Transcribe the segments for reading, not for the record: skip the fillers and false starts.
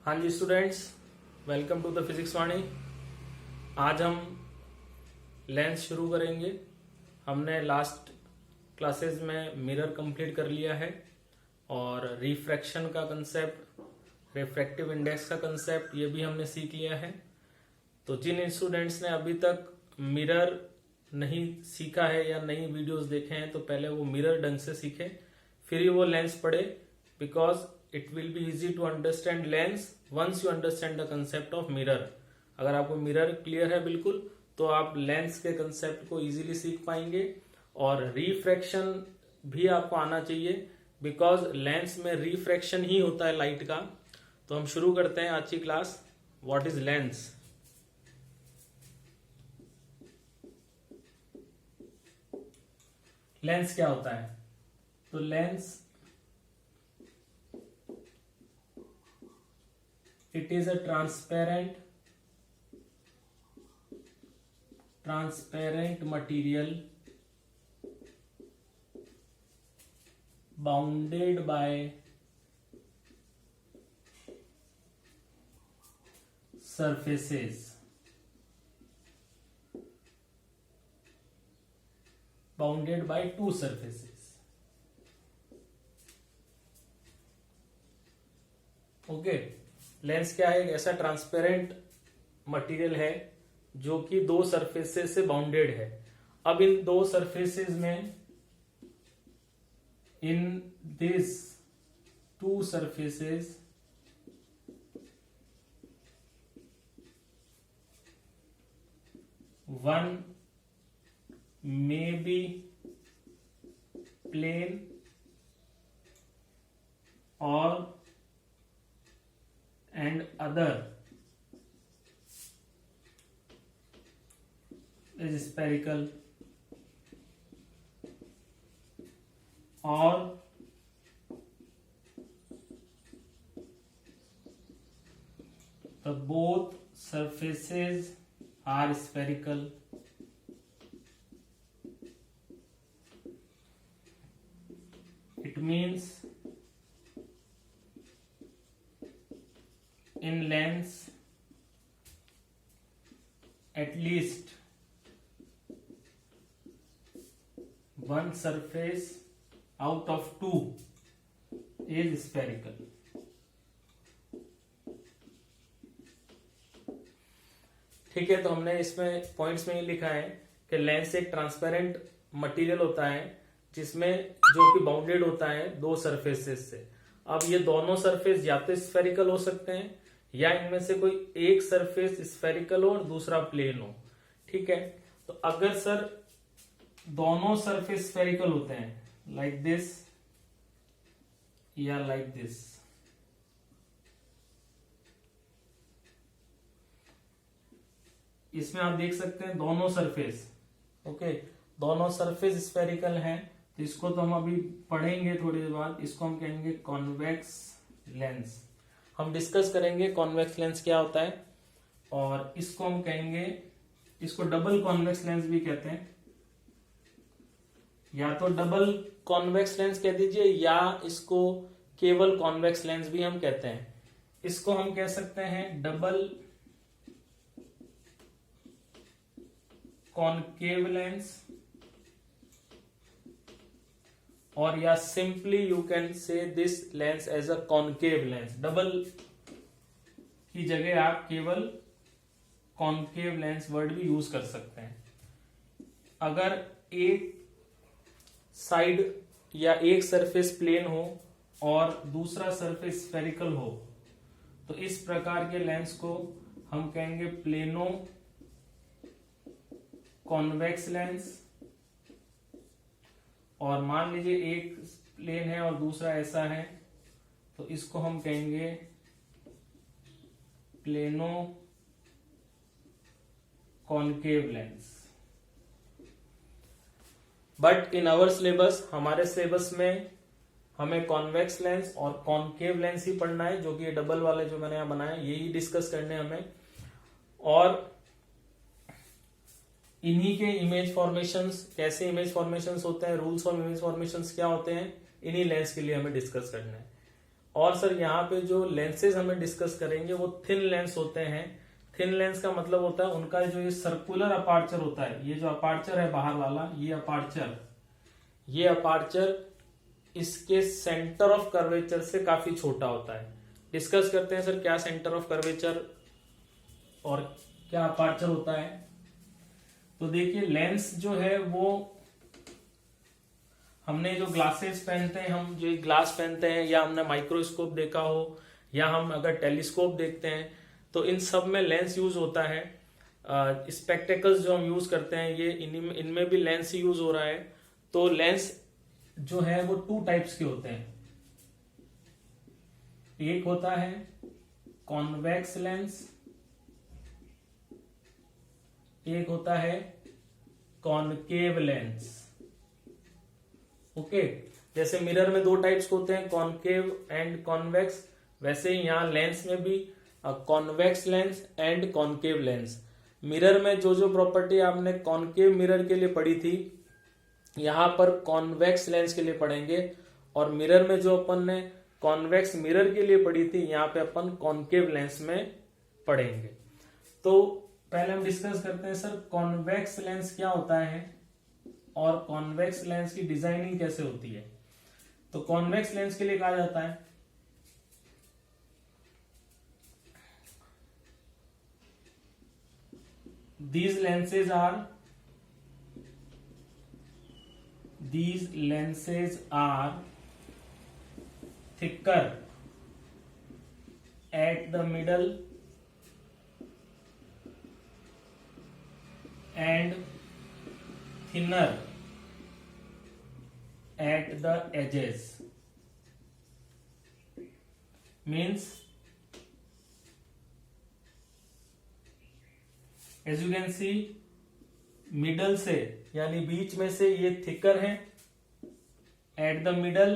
हाँ जी students, welcome to the physics Vani. आज हम लेंस शुरू करेंगे। हमने लास्ट क्लासेस में मिरर कंप्लीट कर लिया है और रिफ्रैक्शन का कंसेप्ट, रिफ्रैक्टिव इंडेक्स का कंसेप्ट ये भी हमने सीख लिया है। तो जिन स्टूडेंट्स ने अभी तक मिरर नहीं सीखा है या नई वीडियोस देखे हैं तो पहले वो मिरर ढंग से सीखे, फिर ही वो लेंस पढ़े, because it will be easy to understand lens once you understand the concept of mirror. अगर आपको मिरर क्लियर है बिल्कुल, तो आप लेंस के कंसेप्ट को इजीली सीख पाएंगे। और रिफ्रैक्शन भी आपको आना चाहिए, बिकॉज लेंस में रिफ्रैक्शन ही होता है लाइट का। तो हम शुरू करते हैं आज की class. What is lens? Lens क्या होता है? तो lens it is a transparent material bounded by surfaces, bounded by two surfaces. Okay, lens क्या है? एक ऐसा ट्रांसपेरेंट मटेरियल है जो कि दो सरफेसेस से बाउंडेड है। अब इन दो सरफेसेस में, in this to surfaces, one may be plane or and other is spherical, or the both surfaces are spherical. It means in lens at least one surface out of two is spherical. ठीक है, तो हमने इसमें points में ये लिखा है कि लेंस एक ट्रांसपेरेंट मटेरियल होता है जिसमें जो कि बाउंडेड होता है दो सरफेसेस से। अब ये दोनों सरफेस या तो स्फेरिकल हो सकते हैं या इनमें से कोई एक सरफेस स्फेरिकल हो और दूसरा प्लेन हो। ठीक है, तो अगर सर दोनों सरफेस स्फेरिकल होते हैं, लाइक दिस या लाइक दिस, इसमें आप देख सकते हैं दोनों सरफेस, ओके, दोनों सरफेस स्फेरिकल हैं। तो इसको तो हम अभी पढ़ेंगे थोड़ी देर बाद। इसको हम कहेंगे कॉन्वेक्स लेंस। हम डिस्कस करेंगे कॉन्वेक्स लेंस क्या होता है। और इसको हम कहेंगे, इसको डबल कॉन्वेक्स लेंस भी कहते हैं, या तो डबल कॉन्वेक्स लेंस कह दीजिए या इसको केवल कॉन्वेक्स लेंस भी हम कहते हैं। इसको हम कह सकते हैं डबल कॉनकेव लेंस, और या simply you can say this lens as a concave lens. Double की जगह आप केवल कॉनकेव लेंस वर्ड भी यूज कर सकते हैं। अगर एक साइड या एक सरफेस प्लेन हो और दूसरा सरफेस स्फेरिकल हो, तो इस प्रकार के लेंस को हम कहेंगे प्लेनो कॉन्वेक्स लेंस। और मान लीजिए एक प्लेन है और दूसरा ऐसा है, तो इसको हम कहेंगे plano concave lens. But in our syllabus, हमारे सिलेबस में हमें कॉन्वेक्स लेंस और कॉनकेव लेंस ही पढ़ना है, जो कि ये डबल वाले जो मैंने यहां बनाए यही डिस्कस करने हमें। और इन्हीं के इमेज फॉर्मेशंस, कैसे इमेज फॉर्मेशंस होते हैं, रूल्स ऑफ इमेज फॉर्मेशंस क्या होते हैं, इन्हीं लेंस के लिए हमें डिस्कस करना है। और सर यहाँ पे जो लेंसेज हमें डिस्कस करेंगे वो थिन लेंस होते हैं। थिन लेंस का मतलब होता है उनका जो ये सर्कुलर अपार्चर होता है, ये जो अपार्चर है बाहर वाला, ये अपार्चर इसके सेंटर ऑफ कर्वेचर से काफी छोटा होता है। डिस्कस करते हैं सर क्या सेंटर ऑफ कर्वेचर और क्या अपार्चर होता है। तो देखिए लेंस जो है वो हमने जो ग्लासेस पहनते हैं, हम जो ग्लास पहनते हैं, या हमने माइक्रोस्कोप देखा हो, या हम अगर टेलीस्कोप देखते हैं, तो इन सब में लेंस यूज होता है। स्पेक्टेकल्स जो हम यूज करते हैं ये इनमें भी लेंस यूज हो रहा है। तो लेंस जो है वो 2 टाइप्स के होते हैं। एक होता है कॉन्वेक्स लेंस, एक होता है कॉनकेव लेंस। ओके, जैसे मिरर में 2 टाइप्स होते हैं, कॉनकेव एंड कॉन्वेक्स, वैसे ही यहाँ लेंस में भी convex lens and concave lens. Mirror में जो जो प्रॉपर्टी आपने कॉनकेव मिरर के लिए पढ़ी थी, यहाँ पर कॉन्वेक्स लेंस के लिए पढ़ेंगे, और मिरर में जो अपन ने कॉन्वेक्स मिरर के लिए पढ़ी थी, यहाँ पे अपन कॉनकेव लेंस में पढ़ेंगे। तो पहले हम डिस्कस करते हैं सर कॉन्वेक्स लेंस क्या होता है और कॉन्वेक्स लेंस की डिजाइनिंग कैसे होती है। तो कॉन्वेक्स लेंस के लिए कहा जाता है these lenses are thicker at the middle and thinner at the edges. Means as you can see middle से यानी बीच में से ये थिकर है at the middle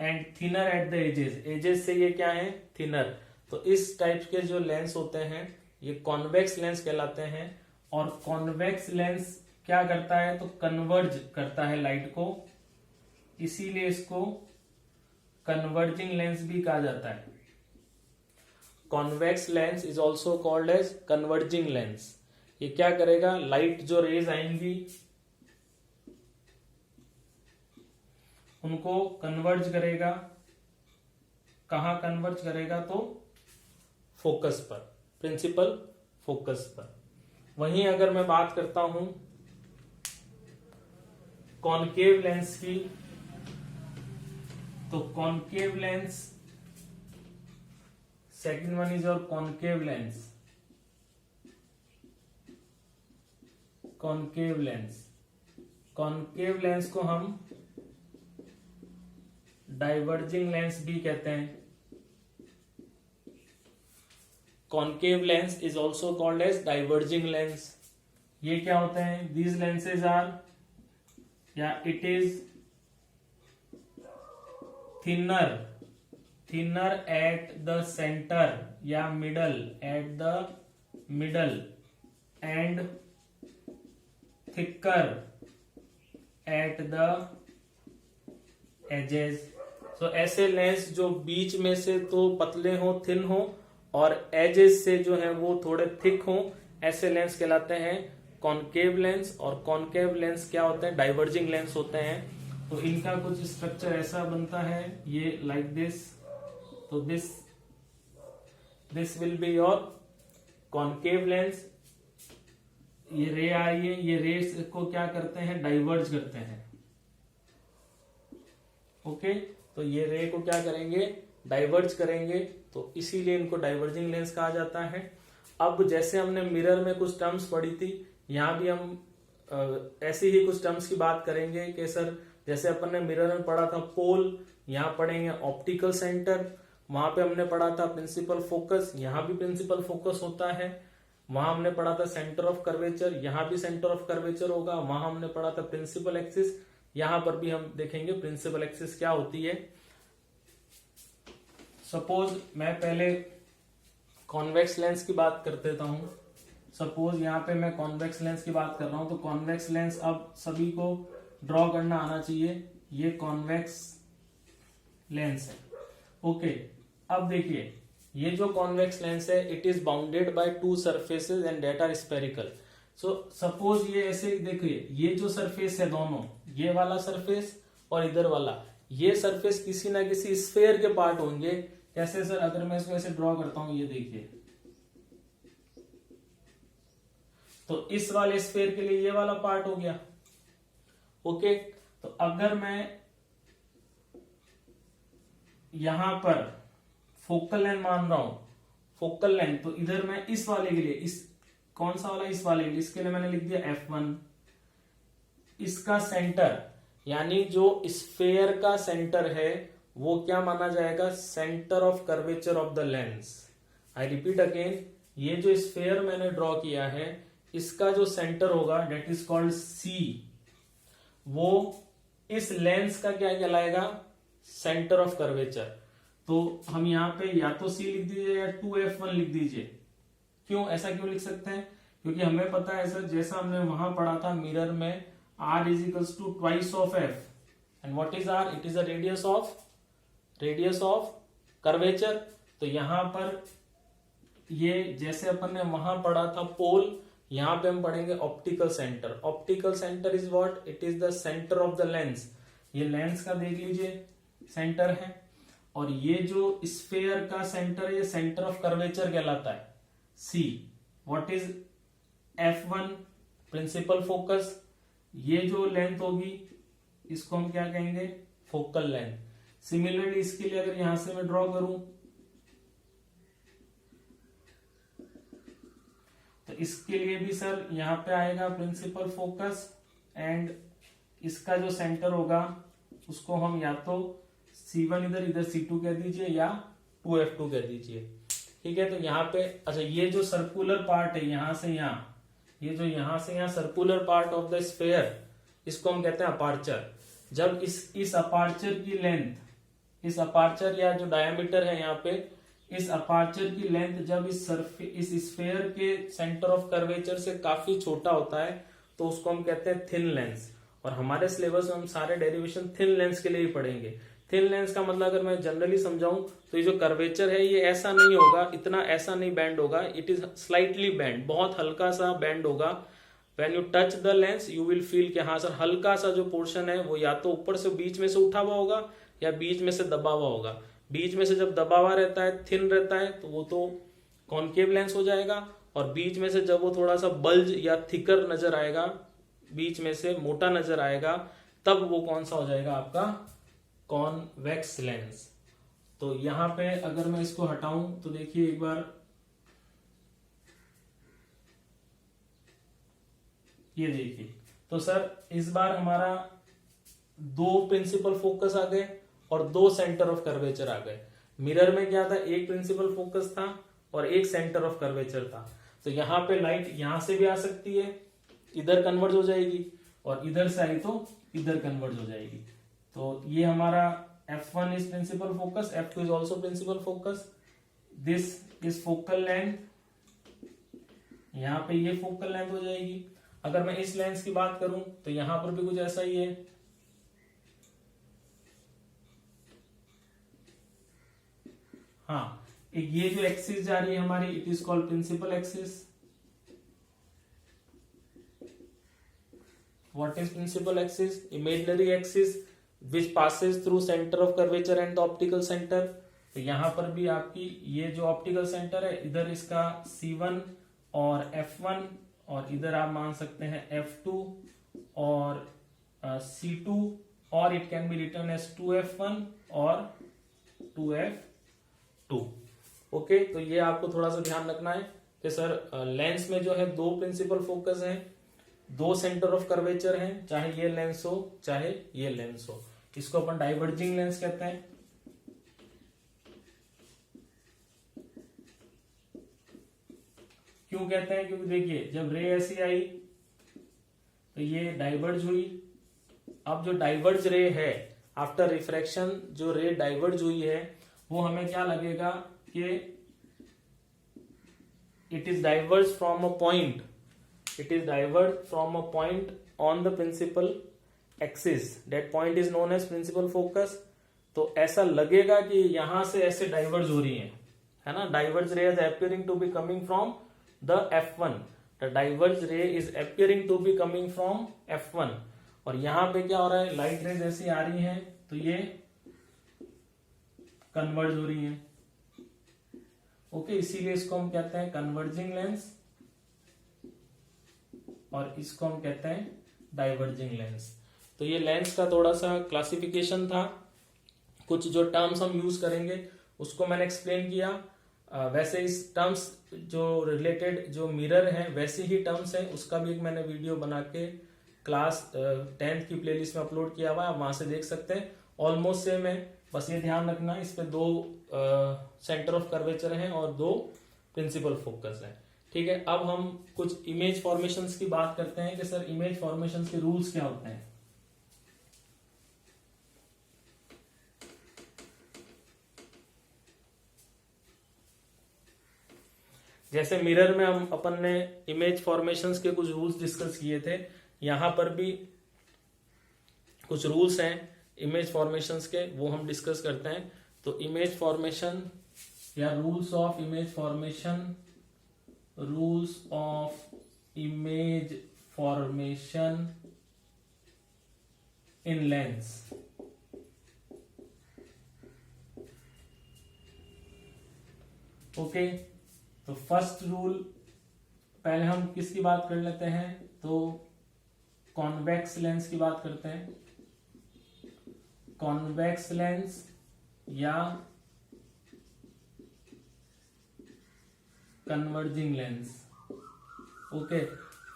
and thinner at the edges. Edges से ये क्या है, थिनर। तो इस टाइप के जो लेंस होते हैं ये कॉन्वेक्स लेंस कहलाते हैं। और कॉन्वेक्स लेंस क्या करता है, तो कन्वर्ज करता है लाइट को, इसीलिए इसको कन्वर्जिंग लेंस भी कहा जाता है। Convex lens is also called as converging lens. ये क्या करेगा, लाइट जो रेज आएंगी उनको कन्वर्ज करेगा। कहां कन्वर्ज करेगा, तो फोकस पर, प्रिंसिपल फोकस पर। वहीं अगर मैं बात करता हूं कॉनकेव लेंस की, तो concave lens, second one is your concave lens. Concave lens, concave lens को हम डाइवर्जिंग लेंस भी कहते हैं। Concave lens is also called as diverging lens. ये क्या होते हैं, दीज लेंसेज आर, या it is thinner at the centre या middle, at the middle and thicker at the edges. तो ऐसे लेंस जो बीच में से तो पतले हो, थिन हो, और एजेस से जो है वो थोड़े थिक हो, ऐसे लेंस कहलाते हैं कॉनकेव लेंस। और कॉनकेव लेंस क्या होते हैं, डाइवर्जिंग लेंस होते हैं। तो इनका कुछ स्ट्रक्चर ऐसा बनता है, ये लाइक दिस। तो this will be your concave lens. ये रे आ रही है, ये रेस को क्या करते हैं, डाइवर्ज करते हैं। ओके, तो ये रे को क्या करेंगे, डाइवर्ज करेंगे, तो इसीलिए इनको डाइवर्जिंग लेंस कहा जाता है। अब जैसे हमने मिरर में कुछ टर्म्स पढ़ी थी, यहाँ भी हम ऐसी ही कुछ टर्म्स की बात करेंगे कि सर जैसे अपन ने मिरर में पढ़ा था पोल, यहाँ पढ़ेंगे ऑप्टिकल सेंटर। वहां पे हमने पढ़ा था प्रिंसिपल फोकस, यहाँ भी प्रिंसिपल फोकस होता है। वहां हमने पढ़ा था सेंटर ऑफ कर्वेचर, यहाँ भी सेंटर ऑफ कर्वेचर होगा। वहां हमने पढ़ा था प्रिंसिपल एक्सिस, यहां पर भी हम देखेंगे प्रिंसिपल एक्सिस क्या होती है। सपोज मैं पहले कॉन्वेक्स लेंस की बात कर देता हूं। सपोज यहाँ पे मैं कॉन्वेक्स लेंस की बात कर रहा हूं, तो कॉन्वेक्स लेंस अब सभी को ड्रॉ करना आना चाहिए। ये कॉन्वेक्स लेंस है, ओके, अब देखिए ये जो कॉन्वेक्स लेंस है it is bounded by two surfaces and that are spherical. So suppose ये ऐसे देखिए, ये जो सरफेस है दोनों, ये वाला सरफेस और इधर वाला, ये सरफेस किसी ना किसी स्फेयर के पार्ट होंगे। कैसे सर? अगर मैं इसको ऐसे ड्रॉ करता हूं, ये देखिए, तो इस वाले स्फेयर के लिए ये वाला पार्ट हो गया। ओके, तो अगर मैं यहां पर फोकल लेंथ मान रहा हूं, फोकल लेंथ, तो इधर मैं इस वाले के लिए, इस कौन सा वाला, इस वाले के लिए, इसके लिए मैंने लिख दिया F1। इसका सेंटर यानी जो स्फेयर का सेंटर है वो क्या माना जाएगा? Centre of curvature of the lens. I repeat again, ये जो स्फेयर मैंने ड्रॉ किया है इसका जो सेंटर होगा डेट इज कॉल्ड C, वो इस लेंस का क्या कहलाएगा? Centre of curvature. तो हम यहां पे या तो C लिख दीजिए या 2F1 लिख दीजिए। क्यों, ऐसा क्यों लिख सकते हैं? क्योंकि हमें पता है सर, जैसा हमने वहां पढ़ा था मिरर में, R is equals to twice of F, and what is R? It is the radius of curvature. तो यहां पर ये जैसे अपन ने वहां पढ़ा था पोल, यहां पे हम पढ़ेंगे optical centre. Optical centre is what? It is the centre of the lens. ये लेंस का देख लीजिए सेंटर है, और ये जो स्फेयर का सेंटर है ये सेंटर ऑफ कर्वेचर कहलाता है C। What is F1? Principal focus. ये जो लेंथ होगी इसको हम क्या कहेंगे? Focal length. सिमिलरली इसके लिए अगर यहां से मैं ड्रॉ करूं तो इसके लिए भी सर यहां पे आएगा प्रिंसिपल फोकस, एंड इसका जो सेंटर होगा उसको हम या तो C1 इधर C2 कह दीजिए या 2F2 कह दीजिए। ठीक है, तो यहाँ पे अच्छा, ये जो सर्कुलर पार्ट है यहां से यहां, ये जो यहां से यहां circular part of the sphere, इसको हम कहते हैं अपार्चर। जब इस अपार्चर की लेंथ, इस अपार्चर या जो डायमीटर है यहाँ पे, इस अपार्चर की लेंथ जब इस स्फेयर के सेंटर ऑफ कर्वेचर से काफी छोटा होता है तो उसको हम कहते हैं थिन लेंस। और हमारे सिलेबस में हम सारे डेरिवेशन थिन लेंस के लिए ही पढ़ेंगे। थिन लेंस का मतलब अगर मैं जनरली समझाऊं तो ये जो कर्वेचर है ये ऐसा नहीं होगा, इतना ऐसा नहीं बैंड होगा, इट इज स्लाइटली बैंड, बहुत हल्का सा बैंड होगा। When you touch the lens you will feel कि हाँ सर, हल्का सा जो पोर्शन है वो या तो ऊपर से बीच में से उठा हुआ होगा या बीच में से दबा हुआ होगा। बीच में से जब दबा हुआ रहता है, थिन रहता है, तो वो तो कॉन्केव लेंस हो जाएगा, और बीच में से जब वो थोड़ा सा बल्ज या थिकर नजर आएगा, बीच में से मोटा नजर आएगा, तब वो कौन सा हो जाएगा? आपका कॉन्वेक्स लेंस। तो यहां पे अगर मैं इसको हटाऊं तो देखिए एक बार, ये देखिए, तो सर इस बार हमारा दो प्रिंसिपल फोकस आ गए और दो सेंटर ऑफ कर्वेचर आ गए। मिरर में क्या था? एक प्रिंसिपल फोकस था और एक सेंटर ऑफ कर्वेचर था। तो यहाँ पे लाइट यहां से भी आ सकती है, इधर कन्वर्ज हो जाएगी, और इधर से आई तो इधर कन्वर्ज हो जाएगी। तो ये हमारा F1 is principal focus, F2 is also principal focus, this is focal length, यहाँ पे ये फोकल लेंथ हो जाएगी। अगर मैं इस लेंस की बात करूं तो यहां पर भी कुछ ऐसा ही है। हाँ, एक ये जो एक्सिस जा रही है हमारी, it is called principal axis. What is principal axis? Imaginary axis which passes through centre of curvature and the optical centre. तो यहां पर भी आपकी ये जो ऑप्टिकल सेंटर है, इधर इसका C1 और F1, और इधर आप मान सकते हैं F2 और C2, और it can be written as 2F1 और 2F2। ओके, तो ये आपको थोड़ा सा ध्यान रखना है कि सर लेंस में जो है दो प्रिंसिपल फोकस हैं, दो सेंटर ऑफ कर्वेचर हैं, चाहे ये लेंस हो चाहे ये लेंस हो। इसको अपन डाइवर्जिंग लेंस कहते हैं। क्यों कहते हैं? क्योंकि देखिए जब रे ऐसी आई तो ये डाइवर्ज हुई। अब जो डाइवर्ज रे है आफ्टर रिफ्रैक्शन, जो रे डाइवर्ज हुई है वो हमें क्या लगेगा कि it is diverge from a point, it is diverge from a point on the principal axis, that point is known as principal focus. तो ऐसा लगेगा कि यहां से ऐसे डाइवर्ज हो रही है ना। Diverge ray is appearing to be coming from the F1, the diverge ray is appearing to be coming from F1। और यहां पे क्या हो रहा है, लाइट रेज ऐसी आ रही हैं तो ये कन्वर्ज हो रही हैं। ओके, इसीलिए इसको हम कहते हैं कन्वर्जिंग लेंस और इसको हम कहते हैं डाइवर्जिंग लेंस। तो ये लेंस का थोड़ा सा क्लासिफिकेशन था। कुछ जो टर्म्स हम यूज करेंगे उसको मैंने एक्सप्लेन किया। वैसे इस टर्म्स जो रिलेटेड जो मिरर है वैसे ही टर्म्स है, उसका भी एक मैंने वीडियो बना के क्लास 10th की प्लेलिस्ट में अपलोड किया हुआ है, आप वहां से देख सकते हैं। ऑलमोस्ट सेम है, बस ये ध्यान रखना इस पे 2 सेंटर ऑफ कर्वेचर हैं और 2 प्रिंसिपल फोकस है। ठीक है, अब हम कुछ इमेज फॉर्मेशंस की बात करते हैं कि सर इमेज फॉर्मेशंस के रूल्स क्या होते हैं। जैसे मिरर में हम अपन ने इमेज फॉर्मेशंस के कुछ रूल्स डिस्कस किए थे, यहां पर भी कुछ रूल्स हैं इमेज फॉर्मेशंस के, वो हम डिस्कस करते हैं। तो इमेज फॉर्मेशन या rules of image formation, rules of image formation in lens. Okay, तो फर्स्ट रूल पहले हम किसकी बात कर लेते हैं, तो कॉन्वेक्स लेंस की बात करते हैं। कॉन्वेक्स लेंस या converging lens. Okay,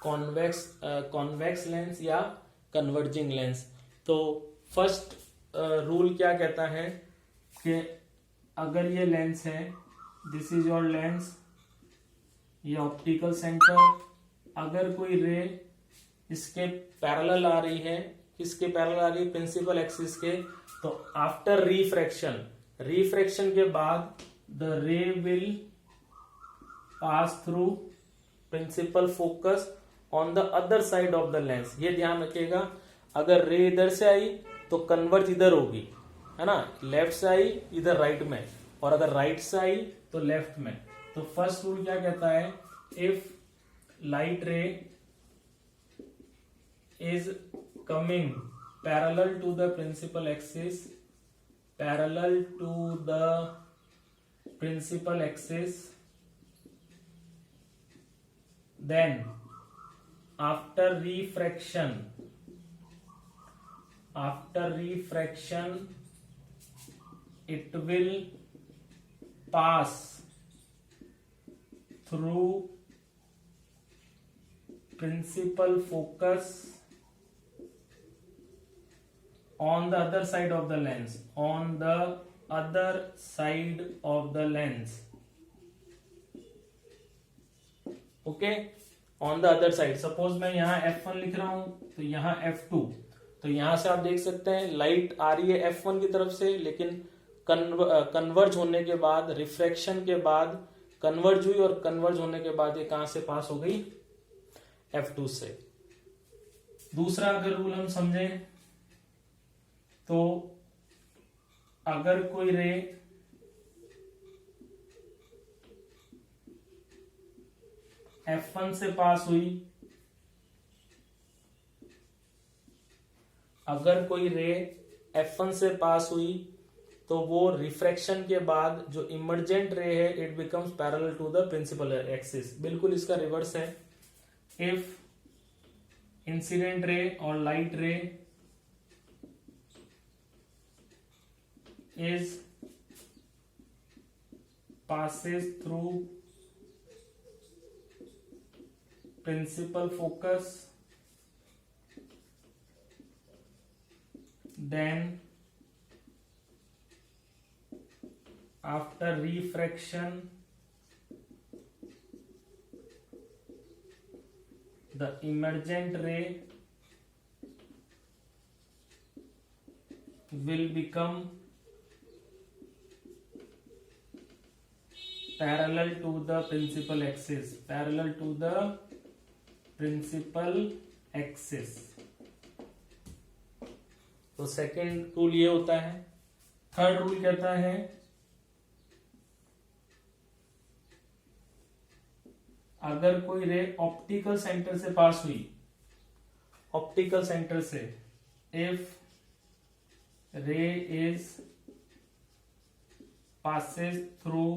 convex lens या कन्वर्जिंग लेंस। तो फर्स्ट रूल क्या कहता है कि अगर ये लेंस है, दिस इज योर लेंस, ये ऑप्टिकल सेंटर, अगर कोई रे इसके पैरेलल आ रही है, किसके पैरेलल आ रही है, प्रिंसिपल एक्सिस के, तो आफ्टर रिफ्रैक्शन के बाद the ray will pass through principal focus on the other side of the lens. ये ध्यान रखिएगा, अगर रे इधर से आई तो कन्वर्ज इधर होगी, है ना, लेफ्ट से आई इधर राइट में, और अगर राइट से आई तो लेफ्ट में। तो फर्स्ट रूल क्या कहता है, if light ray is coming parallel to the principal axis, parallel to the principal axis, then after refraction it will pass through principal focus on the other side of the lens, on the other side of the lens. Okay, on the other side. Suppose मैं यहाँ F1 लिख रहा हूं तो यहाँ F2, तो यहां से आप देख सकते हैं लाइट आ रही है F1 की तरफ से, लेकिन कन्वर्ज होने के बाद, रिफ्रैक्शन के बाद कन्वर्ज हुई, और कन्वर्ज होने के बाद ये कहां से पास हो गई, F2 से। दूसरा अगर रूल हम समझें तो अगर कोई रे F1 से पास हुई, अगर कोई रे F1 से पास हुई तो वो रिफ्रैक्शन के बाद जो इमर्जेंट रे है, it becomes parallel to the principal axis. बिल्कुल इसका रिवर्स है। इफ इंसिडेंट रे और light ray is passes through principal focus, then after refraction the emergent ray will become parallel to the principal axis, parallel to the principal axis। तो second rule ये होता है। Third rule कहता है अगर कोई ray optical centre से पास हुई, ऑप्टिकल सेंटर से, इफ रे is passes through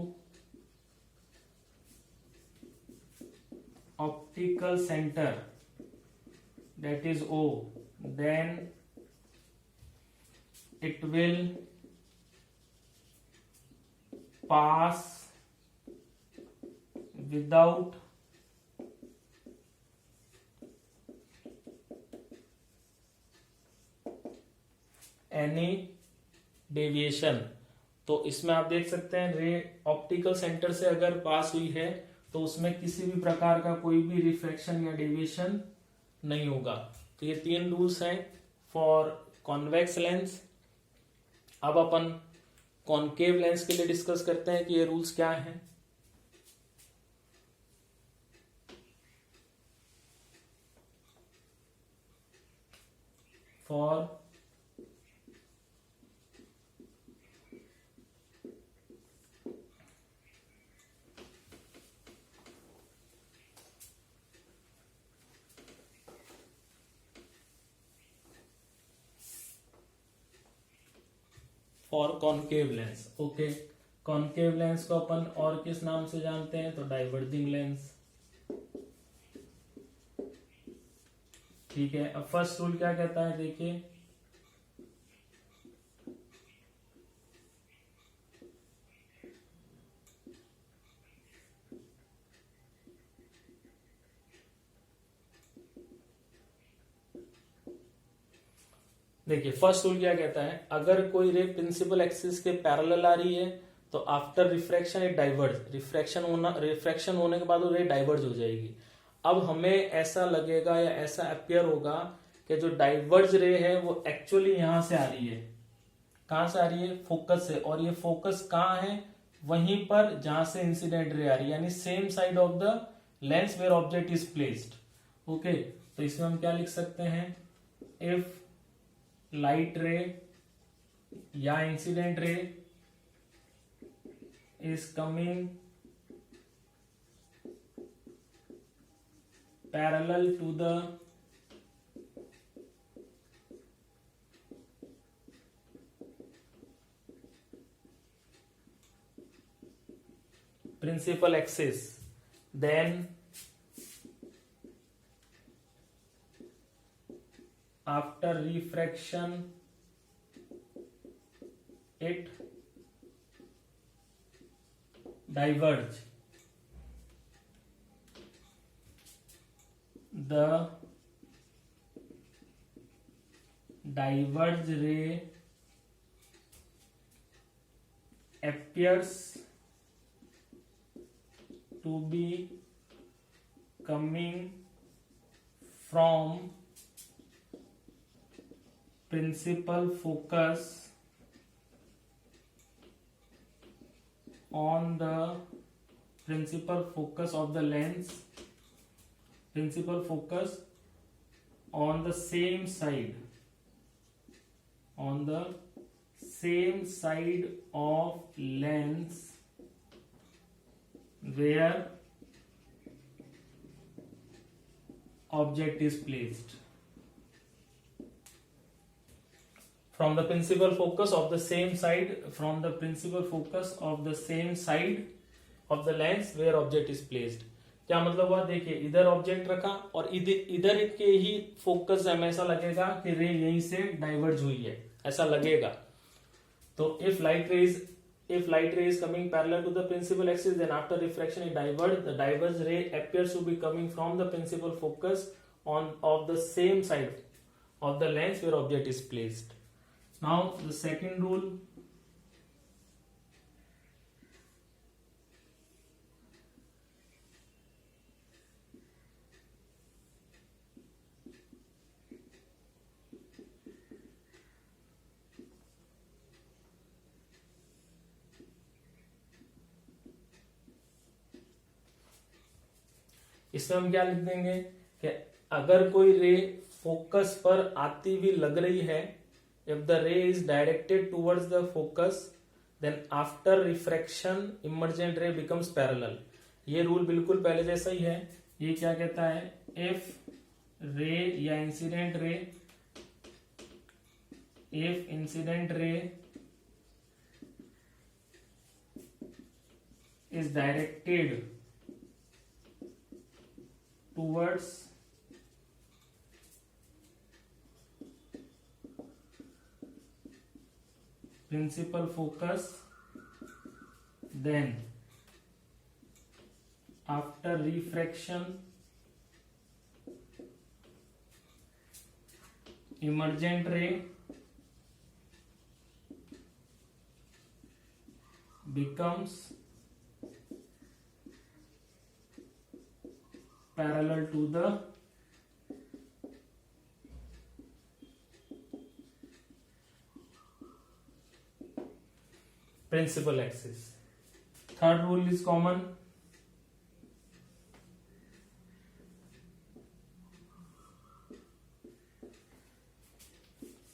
optical center, that is O, then it will pass without any deviation। तो इसमें आप देख सकते हैं रे ऑप्टिकल सेंटर से अगर पास हुई है तो उसमें किसी भी प्रकार का कोई भी रिफ्रैक्शन या डेविएशन नहीं होगा। तो ये 3 रूल्स हैं फॉर कॉन्वेक्स लेंस। अब अपन कॉनकेव लेंस के लिए डिस्कस करते हैं कि ये रूल्स क्या हैं। For for concave lens. Okay, concave lens को अपन और किस नाम से जानते हैं, तो डाइवर्जिंग लेंस। ठीक है, अब फर्स्ट रूल क्या कहता है, देखिए देखिए फर्स्ट रूल क्या कहता है, अगर कोई रे प्रिंसिपल एक्सिस के पैरेलल आ रही है तो after refraction it diverge, refraction होने के बाद वो रे डाइवर्ज हो जाएगी। अब हमें ऐसा लगेगा या ऐसा अपियर होगा कि जो डाइवर्ज रे है वो एक्चुअली यहां से आ रही है। कहां से आ रही है, फोकस से, और ये फोकस कहां है, वहीं पर जहां से इंसिडेंट रे आ रही है, यानी same side of the lens where object is placed. Okay, तो इसमें हम क्या लिख सकते हैं, इफ लाइट रे या incident ray is coming parallel to the principal axis, then after refraction it diverge। The diverged ray appears to be coming from principal focus on the principal focus of the lens, principal focus on the same side, on the same side of lens where object is placed, from the principal focus of the same side, from the principal focus of the same side of the lens where object is placed। क्या मतलब हुआ, देखिए इधर object रखा और इधर के ही focus हमें ऐसा लगेगा कि रे यहीं से डाइवर्ज हुई है, ऐसा लगेगा। तो if light ray is coming parallel to the principal axis, then after refraction it diverge, the diverge ray appears to be coming from the principal focus on of the same side of the lens where object is placed। Now the second rule, इसमें हम क्या लिख देंगे कि अगर कोई रे focus पर आती हुई लग रही है if the ray is directed towards the focus then after refraction emergent ray becomes parallel। ये रूल बिल्कुल पहले जैसा ही है। ये क्या कहता है, if ray या incident ray, if incident ray is directed towards principal focus then after refraction emergent ray becomes parallel to the principal axis। Third rule is common।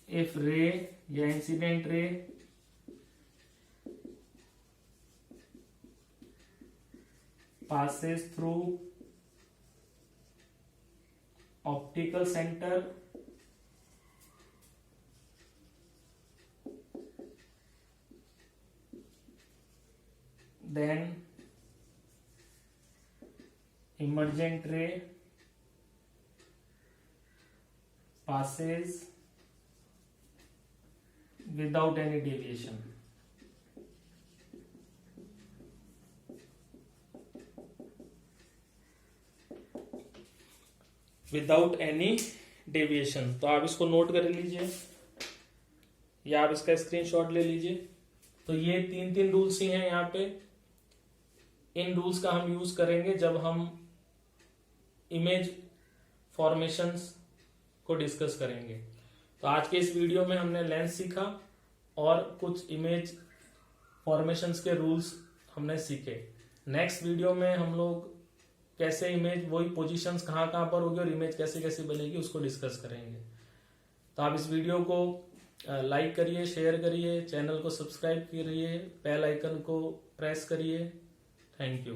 If ray या incident ray passes through optical center then emergent ray passes without any deviation। Without any deviation. तो आप इसको note कर लीजिए या आप इसका screenshot ले लीजिए। तो ये तीन रूल्स ही हैं यहाँ पे। इन रूल्स का हम यूज करेंगे जब हम इमेज फॉर्मेशंस को डिस्कस करेंगे। तो आज के इस वीडियो में हमने लेंस सीखा और कुछ इमेज फॉर्मेशंस के रूल्स हमने सीखे। नेक्स्ट वीडियो में हम लोग कैसे इमेज, वही पोजीशंस कहाँ पर होगी और इमेज कैसे कैसे बनेगी उसको डिस्कस करेंगे। तो आप इस वीडियो को लाइक करिए, शेयर करिए, चैनल को सब्सक्राइब करिए, बेल आइकन को प्रेस करिए। Thank you.